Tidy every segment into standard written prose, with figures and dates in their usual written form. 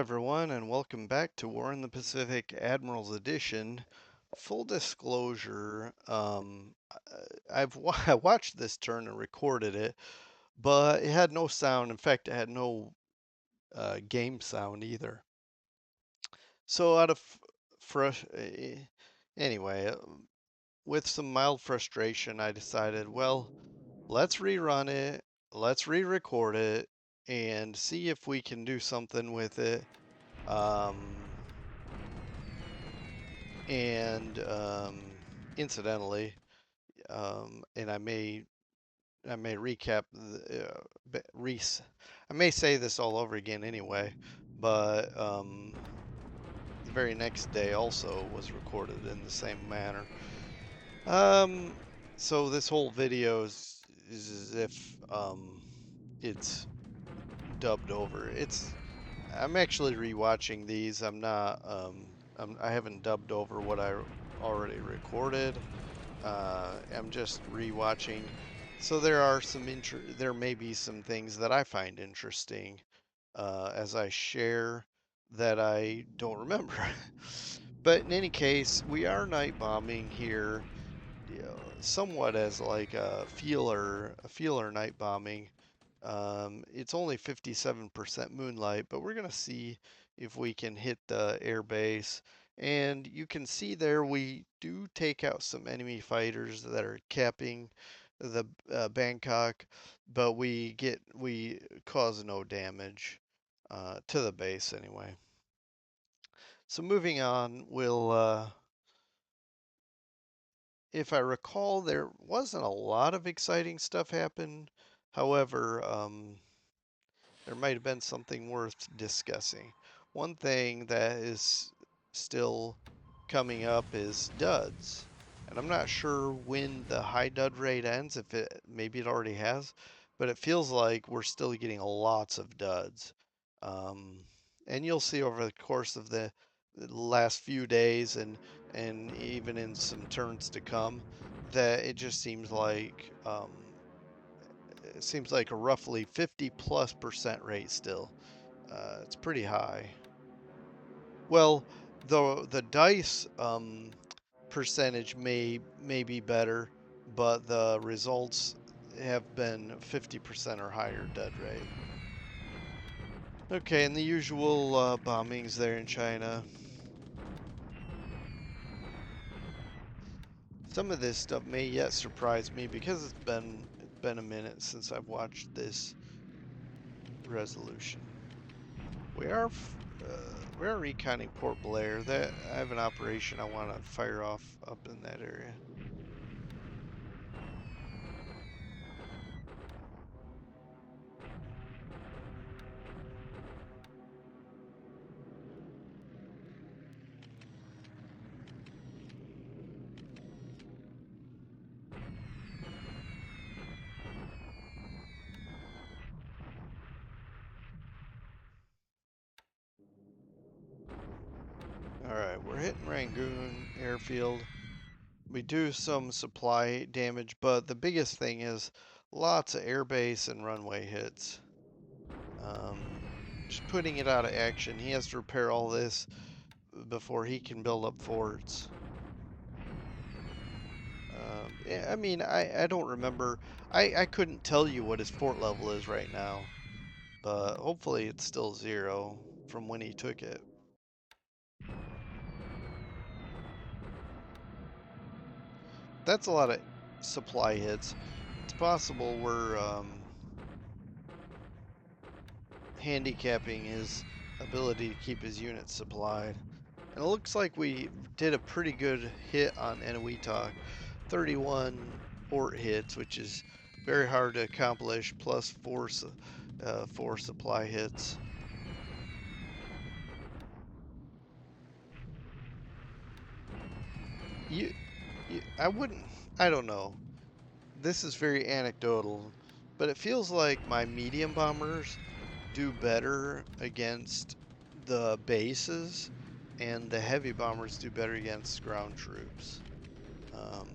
everyone, and welcome back to War in the Pacific Admiral's Edition. Full disclosure, I watched this turn and recorded it, but it had no sound. In fact, it had no game sound either. So, out of anyway, with some mild frustration, I decided, well, let's rerun it, let's re-record it, and see if we can do something with it. Um, and incidentally, and I may recap I may say this all over again anyway, but the very next day also was recorded in the same manner. Um, so this whole video is as if it's dubbed over. I'm actually rewatching these. I haven't dubbed over what I already recorded. I'm just rewatching. So there may be some things that I find interesting as I share that I don't remember. But in any case, we are night bombing here, somewhat as like a feeler night bombing. It's only 57% moonlight, but we're gonna see if we can hit the air base. And you can see there we do take out some enemy fighters that are capping the Bangkok, but we cause no damage to the base anyway. So moving on, if I recall, there wasn't a lot of exciting stuff happen. However, there might have been something worth discussing. One thing that is still coming up is duds. And I'm not sure when the high dud rate ends, if maybe it already has, but it feels like we're still getting lots of duds. Um, and you'll see over the course of the last few days and even in some turns to come that it just seems like a roughly 50+% rate still. It's pretty high. Well, the dice percentage may be better, but the results have been 50% or higher dead rate. Okay, and the usual bombings there in China. Some of this stuff may yet surprise me because it's been a minute since I've watched this resolution. We are we are reconning Port Blair. That I have an operation I want to fire off up in that area. All right, we're hitting Rangoon airfield. We do some supply damage, but the biggest thing is lots of airbase and runway hits. Just putting it out of action. He has to repair all this before he can build up forts. Yeah, I mean, I don't remember. I couldn't tell you what his fort level is right now, but hopefully it's still 0 from when he took it. That's a lot of supply hits. It's possible we're handicapping his ability to keep his units supplied. And it looks like we did a pretty good hit on Eniwetok. 31 port hits, which is very hard to accomplish, plus four supply hits. You, I don't know. This is very anecdotal, but it feels like my medium bombers do better against the bases, and the heavy bombers do better against ground troops. Um,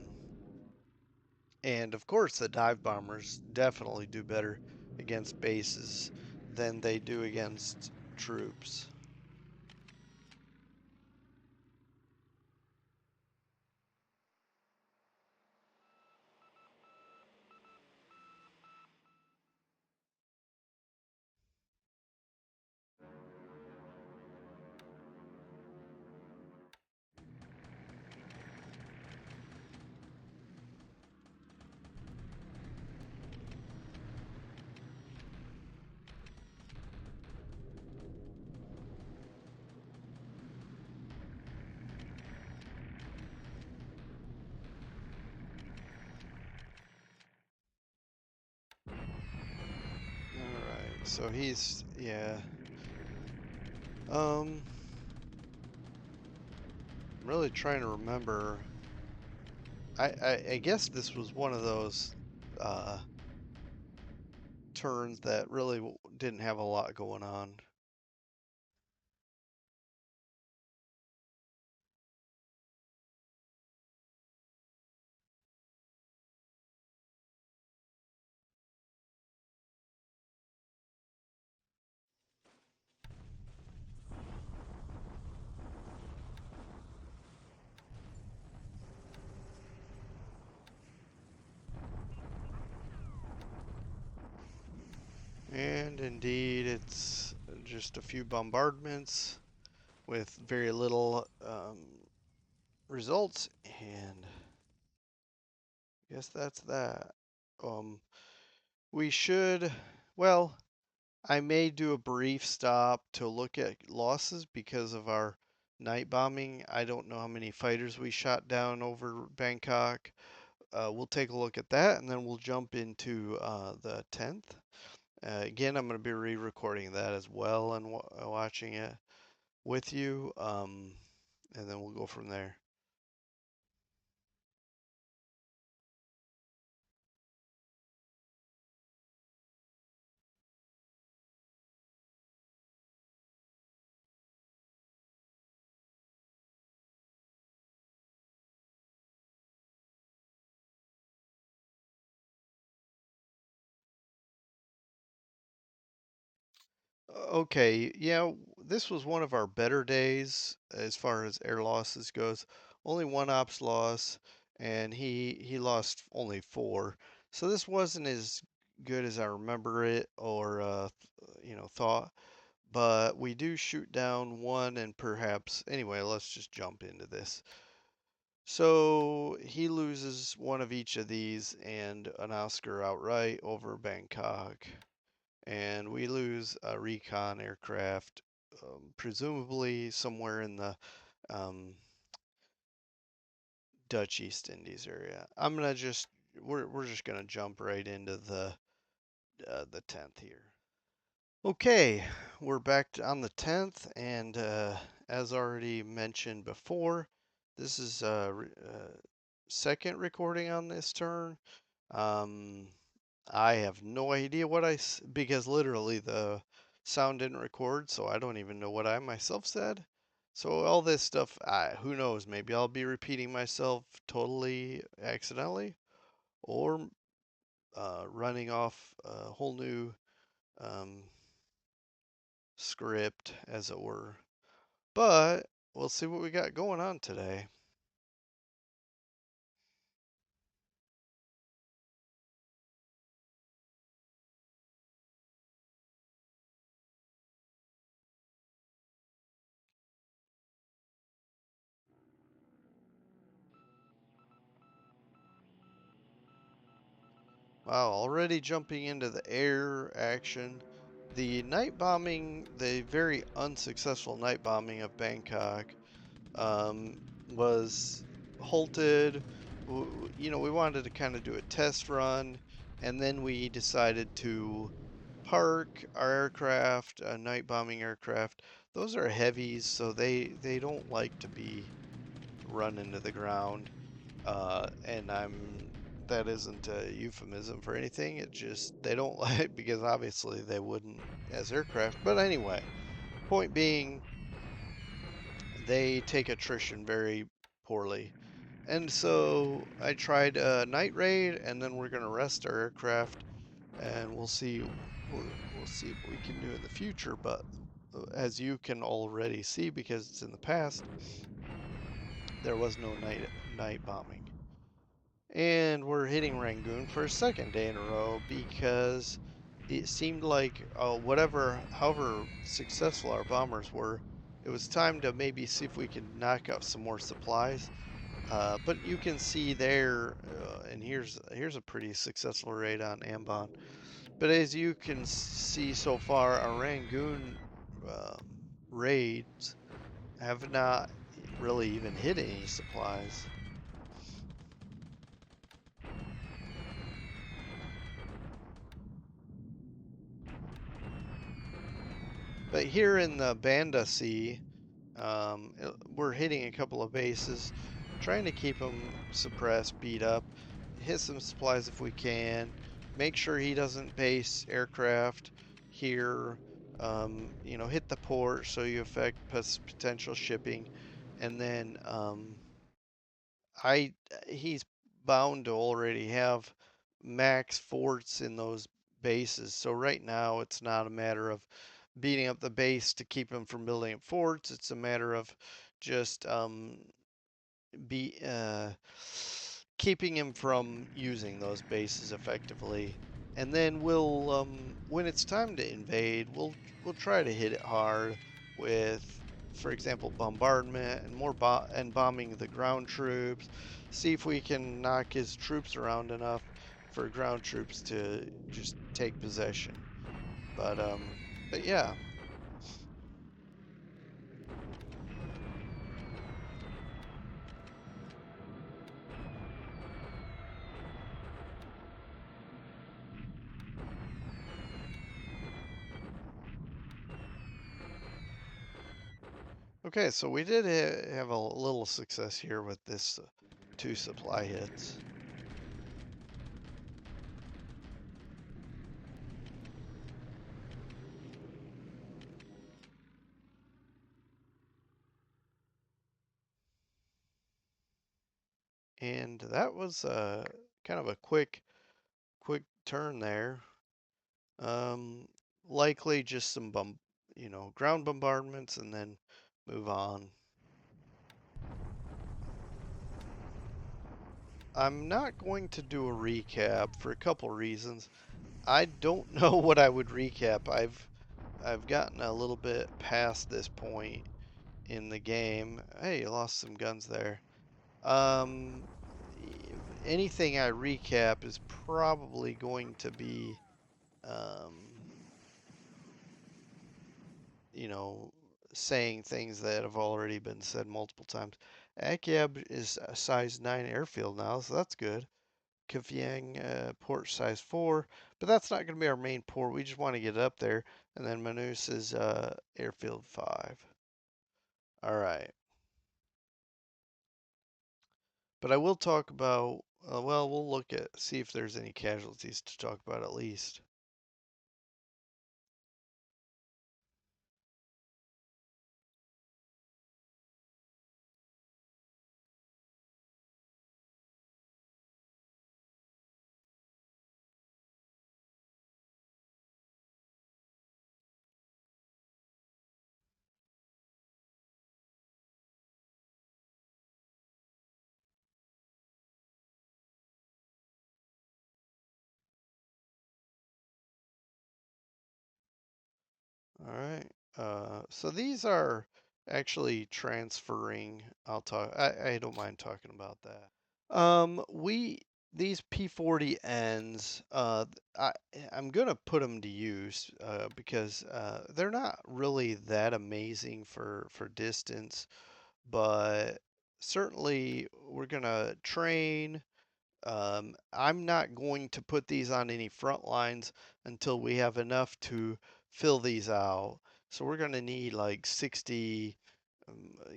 and of course, the dive bombers definitely do better against bases than they do against troops. so he's, yeah. I'm really trying to remember. I guess this was one of those uh, turns that really didn't have a lot going on. And indeed, it's just a few bombardments with very little results, and I guess that's that. Um, we should, well, I may do a brief stop to look at losses because of our night bombing. I don't know how many fighters we shot down over Bangkok. We'll take a look at that, and then we'll jump into the 10th. Again, I'm going to be re-recording that as well and watching it with you, and then we'll go from there. Okay, yeah, this was one of our better days as far as air losses goes. Only one ops loss, and he lost only four. So this wasn't as good as I remember it or thought. But we do shoot down one, and perhaps anyway. Let's just jump into this. So he loses one of each of these and an Oscar outright over Bangkok, and we lose a recon aircraft, presumably somewhere in the um, Dutch East Indies area. We're just gonna jump right into the 10th here. Okay, we're back on the 10th, and as already mentioned before, this is second recording on this turn. Um, I have no idea because literally the sound didn't record, so I don't even know what I myself said. So all this stuff, who knows? Maybe I'll be repeating myself totally accidentally, or running off a whole new um, script, as it were. But we'll see what we got going on today. Wow, already jumping into the air action. The night bombing, the very unsuccessful night bombing of Bangkok, was halted. We wanted to kind of do a test run, and then we decided to park our aircraft, night bombing aircraft. Those are heavies, so they don't like to be run into the ground. And that isn't a euphemism for anything. It just they don't like because obviously they wouldn't as aircraft. But anyway, point being, they take attrition very poorly. And so I tried a night raid, and then we're gonna rest our aircraft, and we'll see what we can do in the future. But as you can already see, because it's in the past, there was no night bombing. And we're hitting Rangoon for a second day in a row because it seemed like however successful our bombers were, it was time to maybe see if we could knock out some more supplies. But you can see there, and here's a pretty successful raid on Ambon. But as you can see so far, our Rangoon raids have not really even hit any supplies. But here in the Banda Sea, we're hitting a couple of bases, trying to keep them suppressed, beat up, hit some supplies if we can, make sure he doesn't base aircraft here, hit the port so you affect potential shipping, and then I he's bound to already have max forts in those bases. So right now it's not a matter of beating up the base to keep him from building up forts. It's a matter of just be keeping him from using those bases effectively. And then we'll when it's time to invade, we'll try to hit it hard with, for example, bombardment and and bombing the ground troops. See if we can knock his troops around enough for ground troops to just take possession. But um, but yeah. Okay, so we did have a little success here with this two supply hits. And that was kind of a quick turn there. Um, Likely just some ground bombardments and then move on. I'm not going to do a recap for a couple reasons. I don't know what I would recap. I've gotten a little bit past this point in the game. Hey, you lost some guns there. Um, Anything I recap is probably going to be um, you know, saying things that have already been said multiple times. Akyab is a size 9 airfield now, so that's good. Kavieng port size 4, but that's not going to be our main port. We just want to get it up there. And then Manus is airfield 5. All right. But I will talk about, we'll look at, see if there's any casualties to talk about at least. All right. So these are actually transferring. I don't mind talking about that. We these P40Ns. I I'm gonna put them to use because they're not really that amazing for distance, but certainly we're gonna train. I'm not going to put these on any front lines until we have enough to fill these out. So we're going to need like 60,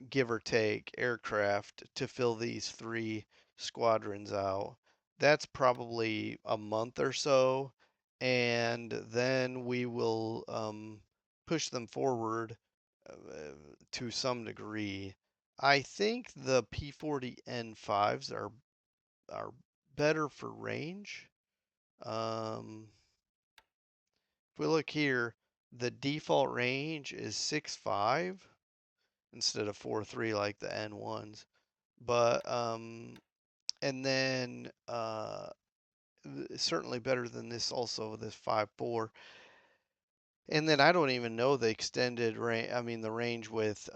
give or take, aircraft to fill these three squadrons out. That's probably a month or so. And then we will push them forward to some degree. I think the P40N5s are better for range. Um, if we look here, the default range is 6.5 instead of 4.3 like the N1s. But and then certainly better than this also this 5.4. And then I don't even know the extended range. I mean the range with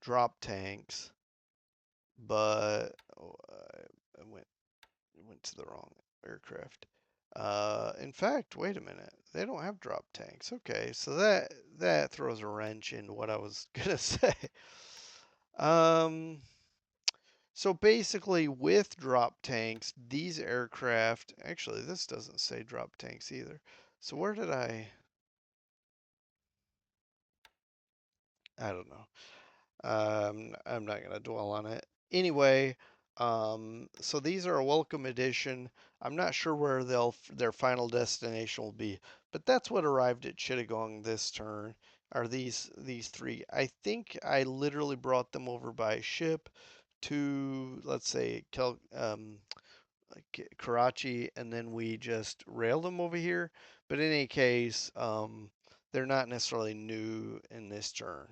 drop tanks, but I went to the wrong aircraft. In fact, wait a minute. They don't have drop tanks. Okay, so that throws a wrench into what I was gonna say. Um, so basically, with drop tanks, these aircraft. Actually, this doesn't say drop tanks either. So where did I? I don't know. I'm not going to dwell on it. Anyway, so these are a welcome addition. I'm not sure where their final destination will be, but that's what arrived at Chittagong this turn. Are these three? I think I literally brought them over by ship to, let's say, Karachi, and then we just railed them over here. But in any case, they're not necessarily new in this turn.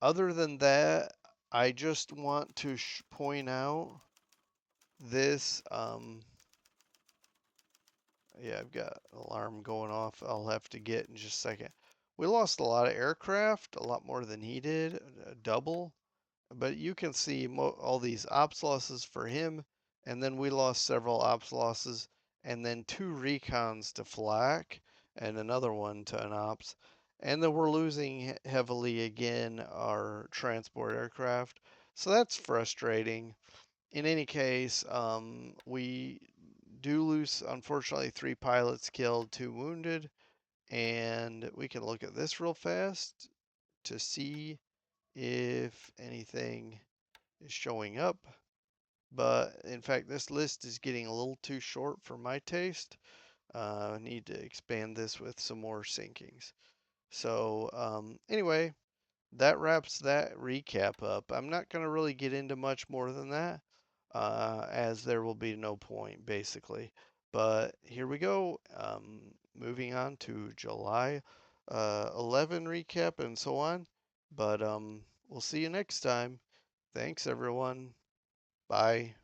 Other than that, I just want to point out this. Yeah, I've got an alarm going off. I'll have to get in just a second. We lost a lot of aircraft, a lot more than he did, double. But you can see all these ops losses for him, and then we lost several ops losses, and then 2 recons to flak, and another one to an ops. And then we're losing heavily again our transport aircraft. So that's frustrating. In any case, we do lose, unfortunately, 3 pilots killed, 2 wounded. And we can look at this real fast to see if anything is showing up. But in fact, this list is getting a little too short for my taste. I need to expand this with some more sinkings. So anyway, that wraps that recap up. I'm not going to really get into much more than that, as there will be no point, basically. But here we go. Moving on to July 11 recap and so on. But we'll see you next time. Thanks, everyone. Bye.